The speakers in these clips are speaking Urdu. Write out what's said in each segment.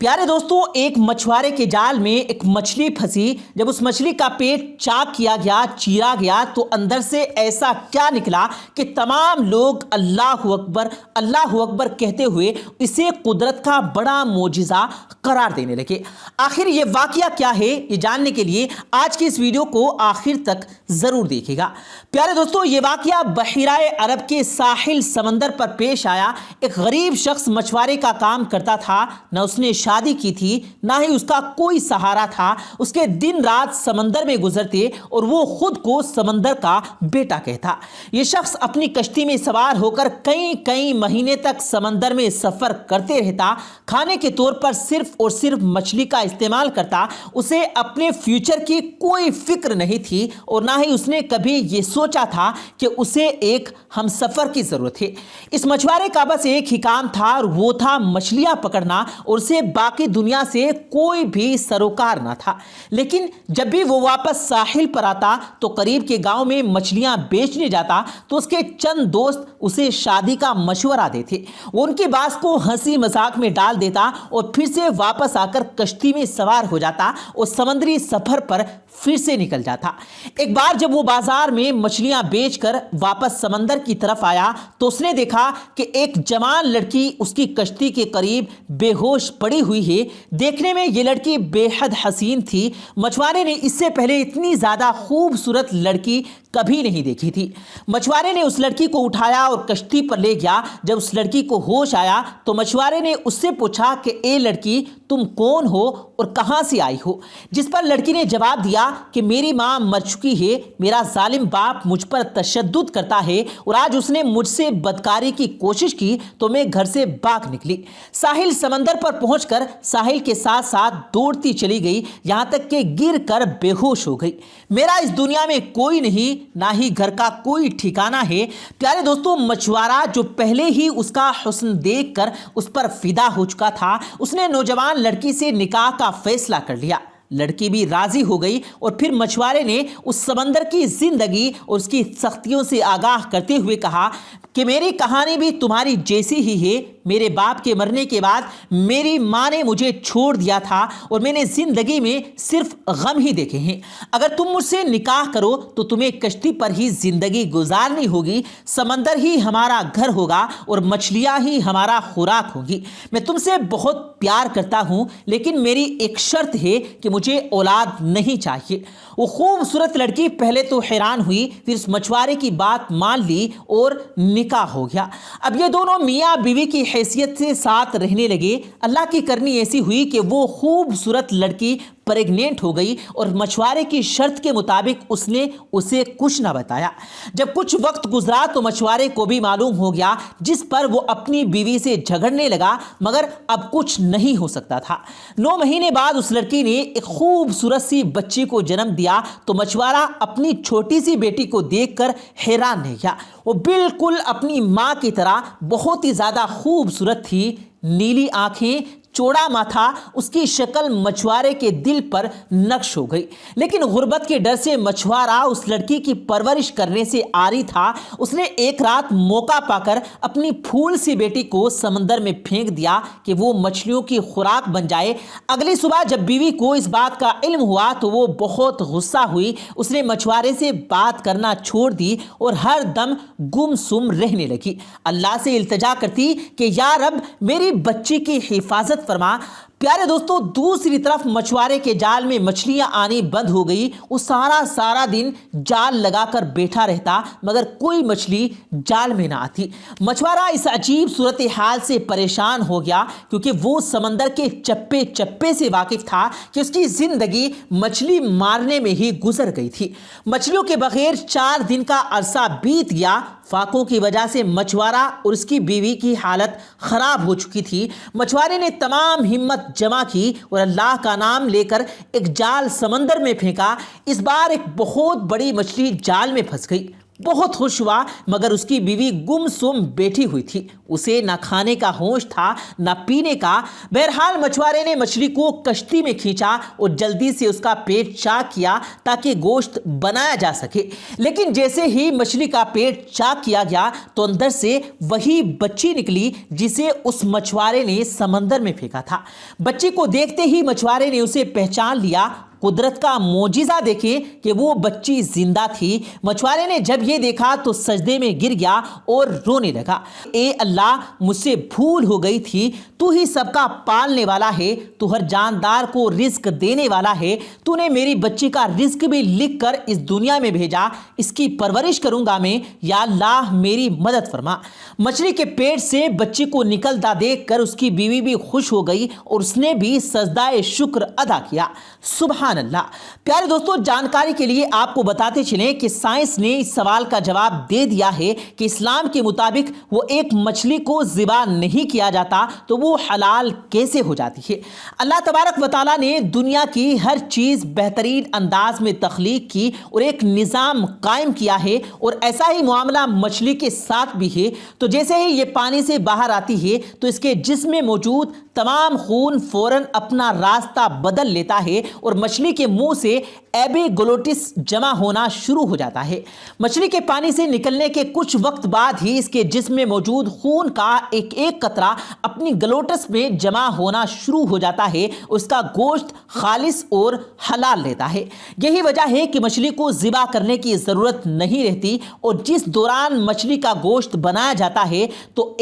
پیارے دوستوں، ایک مچھوارے کے جال میں ایک مچھلی پھنسی۔ جب اس مچھلی کا پیٹ چاک کیا گیا، چیرا گیا، تو اندر سے ایسا کیا نکلا کہ تمام لوگ اللہ اکبر کہتے ہوئے اسے قدرت کا بڑا معجزہ قرار دینے لگے۔ آخر یہ واقعہ کیا ہے، یہ جاننے کے لیے آج کی اس ویڈیو کو آخر تک ضرور دیکھیے گا۔ پیارے دوستوں، یہ واقعہ بحیرہ عرب کے ساحل سمندر پر پیش آیا۔ ایک غریب شخص مچھوارے کا کام کرتا تھا، نہ اس نے شادی کی تھی، نہ ہی اس کا کوئی سہارا تھا۔ اس کے دن رات سمندر میں گزرتے اور وہ خود کو سمندر کا بیٹا کہتا۔ یہ شخص اپنی کشتی میں سوار ہو کر کئی مہینے تک سمندر میں سفر کرتے رہتا۔ کھانے کے طور پر صرف اور صرف مچھلی کا استعمال کرتا۔ اسے اپنے فیوچر کی کوئی فکر نہیں تھی اور نہ ہی اس نے کبھی یہ سوچا تھا کہ اسے ایک ہم سفر کی ضرورت ہے۔ اس مچھوارے کا بس ایک ہی کام تھا اور وہ تھا مچھلیاں پکڑنا، اور اسے باقی دنیا سے کوئی بھی سروکار نہ تھا۔ لیکن جب بھی وہ واپس ساحل پر آتا تو قریب کے گاؤں میں مچھلیاں بیچنے جاتا تو اس کے چند دوست اسے شادی کا مشورہ دیتے۔ وہ ان کی بات کو ہنسی مذاق میں ڈال دیتا اور پھر سے واپس آ کر کشتی میں سوار ہو جاتا اور سمندری سفر پر پھر سے نکل جاتا۔ ایک بار جب وہ بازار میں مچھلیاں بیچ کر واپس سمندر کی طرف آیا تو اس نے دیکھا کہ ایک جوان لڑکی اس کی کشتی کے قریب بے ہوش پڑی ہوئی ہے۔ دیکھنے میں یہ لڑکی بے حد حسین تھی۔ مچھوارے نے اس سے پہلے اتنی زیادہ خوبصورت لڑکی کبھی نہیں دیکھی تھی۔ مچھوارے نے اس لڑکی کو اٹھایا اور کشتی پر لے گیا۔ جب اس لڑکی کو ہوش آیا تو مچھوارے نے اس سے پوچھا کہ اے لڑکی، تم کون ہو اور کہاں سے آئی ہو؟ جس پر لڑکی نے جواب دیا کہ میری ماں مر چکی ہے، میرا ظالم باپ مجھ پر تشدد کرتا ہے اور آج اس نے مجھ سے بدکاری کی کوشش کی تو میں گھر سے بھاگ نکلی۔ ساحل سمندر پر پہنچ کر ساحل کے ساتھ ساتھ دوڑتی چلی گئی، یہاں تک کہ گر کر بے ہوش ہو گئی۔ میرا اس دنیا میں کوئی نہیں، نہ ہی گھر کا کوئی ٹھکانہ ہے۔ پیارے دوستوں، مچھوارا جو پہلے ہی اس کا حسن دیکھ کر اس پر فدا ہو چکا تھا، اس نے نوجوان لڑکی سے نکاح کا فیصلہ کر لیا۔ لڑکی بھی راضی ہو گئی اور پھر مچھوارے نے اس سمندر کی زندگی اور اس کی سختیوں سے آگاہ کرتے ہوئے کہا کہ میری کہانی بھی تمہاری جیسی ہی ہے۔ میرے باپ کے مرنے کے بعد میری ماں نے مجھے چھوڑ دیا تھا اور میں نے زندگی میں صرف غم ہی دیکھے ہیں۔ اگر تم مجھ سے نکاح کرو تو تمہیں کشتی پر ہی زندگی گزارنی ہوگی، سمندر ہی ہمارا گھر ہوگا اور مچھلیاں ہی ہمارا خوراک ہوگی۔ میں تم سے بہت پیار کرتا ہوں، لیکن میری ایک شرط ہے کہ مجھے اولاد نہیں چاہیے۔ وہ خوبصورت لڑکی پہلے تو حیران ہوئی، پھر اس مچھوارے کی بات مان لی اور نکاح ہو گیا۔ اب یہ دونوں میاں بیوی کی حیثیت سے ساتھ رہنے لگے۔ اللہ کی کرنی ایسی ہوئی کہ وہ خوبصورت لڑکی پریگنینٹ ہو گئی اور مچھوارے کی شرط کے مطابق اس نے اسے کچھ نہ بتایا۔ جب کچھ وقت گزرا تو مچھوارے کو بھی معلوم ہو گیا، جس پر وہ اپنی بیوی سے جھگڑنے لگا، مگر اب کچھ نہیں ہو سکتا تھا۔ 9 مہینے بعد اس لڑکی نے ایک خوبصورت سی بچی کو جنم دیا تو مچھوارا اپنی چھوٹی سی بیٹی کو دیکھ کر حیران رہ گیا۔ وہ بالکل اپنی ماں کی طرح بہت ہی زیادہ خوبصورت تھی، نیلی آنکھیں، چوڑا ماتھا، اس کی شکل مچھوارے کے دل پر نقش ہو گئی۔ لیکن غربت کے ڈر سے مچھوارا اس لڑکی کی پرورش کرنے سے عاری تھا۔ اس نے ایک رات موقع پا کر اپنی پھول سی بیٹی کو سمندر میں پھینک دیا کہ وہ مچھلیوں کی خوراک بن جائے۔ اگلی صبح جب بیوی کو اس بات کا علم ہوا تو وہ بہت غصہ ہوئی۔ اس نے مچھوارے سے بات کرنا چھوڑ دی اور ہر دم گم سم رہنے لگی۔ اللہ سے التجا کرتی کہ یا رب، میری بچی کی حفاظت فرما۔ پیارے دوستوں، دوسری طرف مچھوارے کے جال میں مچھلیاں آنی بند ہو گئی۔ وہ سارا دن جال لگا کر بیٹھا رہتا، مگر کوئی مچھلی جال میں نہ آتی۔ مچھوارا اس عجیب صورتحال سے پریشان ہو گیا، کیونکہ وہ سمندر کے چپے چپے سے واقف تھا کہ اس کی زندگی مچھلی مارنے میں ہی گزر گئی تھی۔ مچھلیوں کے بغیر 4 دن کا عرصہ بیت گیا۔ فاقوں کی وجہ سے مچھوارا اور اس کی بیوی کی حالت خراب ہو چکی تھی۔ مچھوارے نے تمام ہمت جمع کی اور اللہ کا نام لے کر ایک جال سمندر میں پھینکا۔ اس بار ایک بہت بڑی مچھلی جال میں پھنس گئی۔ بہت خوش ہوا، مگر اس کی بیوی گم سم بیٹھی ہوئی تھی، اسے نہ کھانے کا ہوش تھا نہ پینے کا۔ بہرحال مچھوارے نے مچھلی کو کشتی میں کھینچا اور جلدی سے اس کا پیٹ چاک کیا تاکہ گوشت بنایا جا سکے، لیکن جیسے ہی مچھلی کا پیٹ چاک کیا گیا تو اندر سے وہی بچی نکلی جسے اس مچھوارے نے سمندر میں پھینکا تھا۔ بچی کو دیکھتے ہی مچھوارے نے اسے پہچان لیا۔ قدرت کا معجزہ دیکھیں کہ وہ بچی زندہ تھی۔ مچھوارے نے جب یہ دیکھا تو سجدے میں گر گیا اور رونے لگا، اے اللہ، مجھ سے بھول ہو گئی تھی، تو ہی سب کا پالنے والا ہے، تو ہر جاندار کو رزق دینے والا ہے، تو نے میری بچی کا رزق بھی لکھ کر اس دنیا میں بھیجا، اس کی پرورش کروں گا میں، یا اللہ میری مدد فرما۔ مچھلی کے پیٹ سے بچی کو نکلتا دیکھ کر اس کی بیوی بھی خوش ہو گئی اور اس نے بھی سجدہ شکر ادا کیا۔ سبحان اللہ۔ پیارے دوستو، جانکاری کے لیے آپ کو بتاتے چلیں کہ سائنس نے اس سوال کا جواب دے دیا ہے کہ اسلام کے مطابق وہ ایک مچھلی کو ذبح نہیں کیا جاتا تو وہ حلال کیسے ہو جاتی ہے۔ اللہ تبارک و تعالیٰ نے دنیا کی ہر چیز بہترین انداز میں تخلیق کی اور ایک نظام قائم کیا ہے، اور ایسا ہی معاملہ مچھلی کے ساتھ بھی ہے۔ تو جیسے ہی یہ پانی سے باہر آتی ہے تو اس کے جسم میں موجود تمام خون فوراً اپنا راستہ بدل لیتا ہے اور مچھلی کے منہ سے ایبیگلوٹس جمع ہونا شروع ہو جاتا ہے۔ مچھلی کے پانی سے نکلنے کے کچھ وقت بعد ہی اس کے جسم میں موجود خون کا ایک ایک قطرہ اپنی گلوٹس میں جمع ہونا شروع ہو جاتا ہے، اس کا گوشت خالص اور حلال لیتا ہے۔ یہی وجہ ہے کہ مچھلی کو ذبح کرنے کی ضرورت نہیں رہتی، اور جس دوران مچھلی کا گوشت بنایا جاتا ہے تو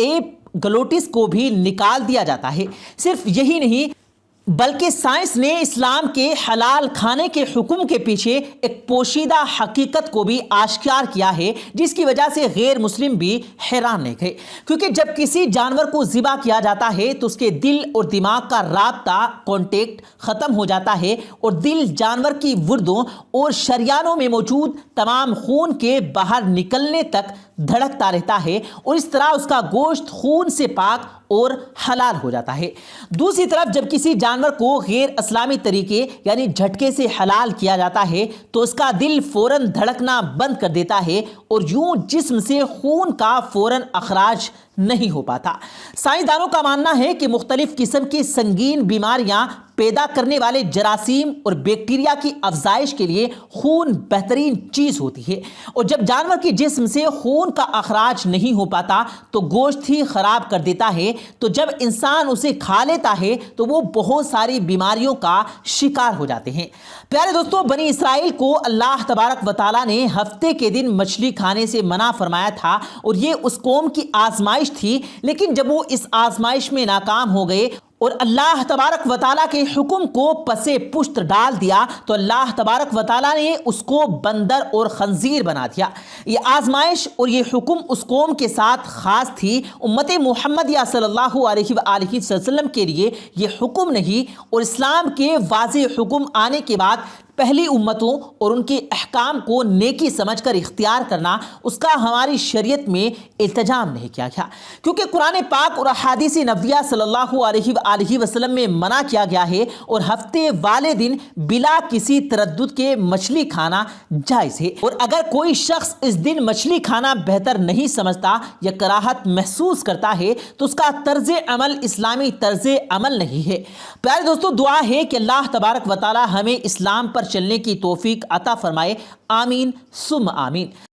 گلوٹس کو بھی نکال دیا جاتا ہے۔ صرف یہی نہیں بلکہ سائنس نے اسلام کے حلال کھانے کے حکم کے پیچھے ایک پوشیدہ حقیقت کو بھی آشکار کیا ہے، جس کی وجہ سے غیر مسلم بھی حیران رہ گئے، کیونکہ جب کسی جانور کو ذبح کیا جاتا ہے تو اس کے دل اور دماغ کا رابطہ کانٹیکٹ ختم ہو جاتا ہے، اور دل جانور کی وردوں اور شریانوں میں موجود تمام خون کے باہر نکلنے تک دھڑکتا رہتا ہے، اور اس طرح اس کا گوشت خون سے پاک اور حلال ہو جاتا ہے۔ دوسری طرف جب کسی جانور کو غیر اسلامی طریقے یعنی جھٹکے سے حلال کیا جاتا ہے تو اس کا دل فوراً دھڑکنا بند کر دیتا ہے، اور یوں جسم سے خون کا فوراً اخراج نہیں ہو پاتا۔ سائنسدانوں کا ماننا ہے کہ مختلف قسم کی سنگین بیماریاں پیدا کرنے والے جراثیم اور بیکٹیریا کی افزائش کے لیے خون بہترین چیز ہوتی ہے، اور جب جانور کے جسم سے خون کا اخراج نہیں ہو پاتا تو گوشت ہی خراب کر دیتا ہے، تو جب انسان اسے کھا لیتا ہے تو وہ بہت ساری بیماریوں کا شکار ہو جاتے ہیں۔ پیارے دوستو، بنی اسرائیل کو اللہ تبارک و تعالیٰ نے ہفتے کے دن مچھلی کھانے سے منع فرمایا تھا، اور یہ اس قوم کی آزمائش تھی، لیکن جب وہ اس آزمائش میں ناکام ہو گئے اور اللہ تبارک و تعالیٰ کے حکم کو پسے پشت ڈال دیا تو اللہ تبارک و تعالیٰ نے اس کو بندر اور خنزیر بنا دیا۔ یہ آزمائش اور یہ حکم اس قوم کے ساتھ خاص تھی، امت محمدیہ صلی اللہ علیہ وآلہ وسلم کے لیے یہ حکم نہیں، اور اسلام کے واضح حکم آنے کے بعد پہلی امتوں اور ان کے احکام کو نیکی سمجھ کر اختیار کرنا، اس کا ہماری شریعت میں التزام نہیں کیا گیا، کیونکہ قرآن پاک اور احادیث نبویہ صلی اللہ علیہ وآلہ وسلم میں منع کیا گیا ہے، اور ہفتے والے دن بلا کسی تردد کے مچھلی کھانا جائز ہے۔ اور اگر کوئی شخص اس دن مچھلی کھانا بہتر نہیں سمجھتا یا کراہت محسوس کرتا ہے تو اس کا طرز عمل اسلامی طرز عمل نہیں ہے۔ پیارے دوستو، دعا ہے کہ اللہ تبارک و تعالی ہمیں اسلام پر چلنے کی توفیق عطا فرمائے، آمین ثم آمین۔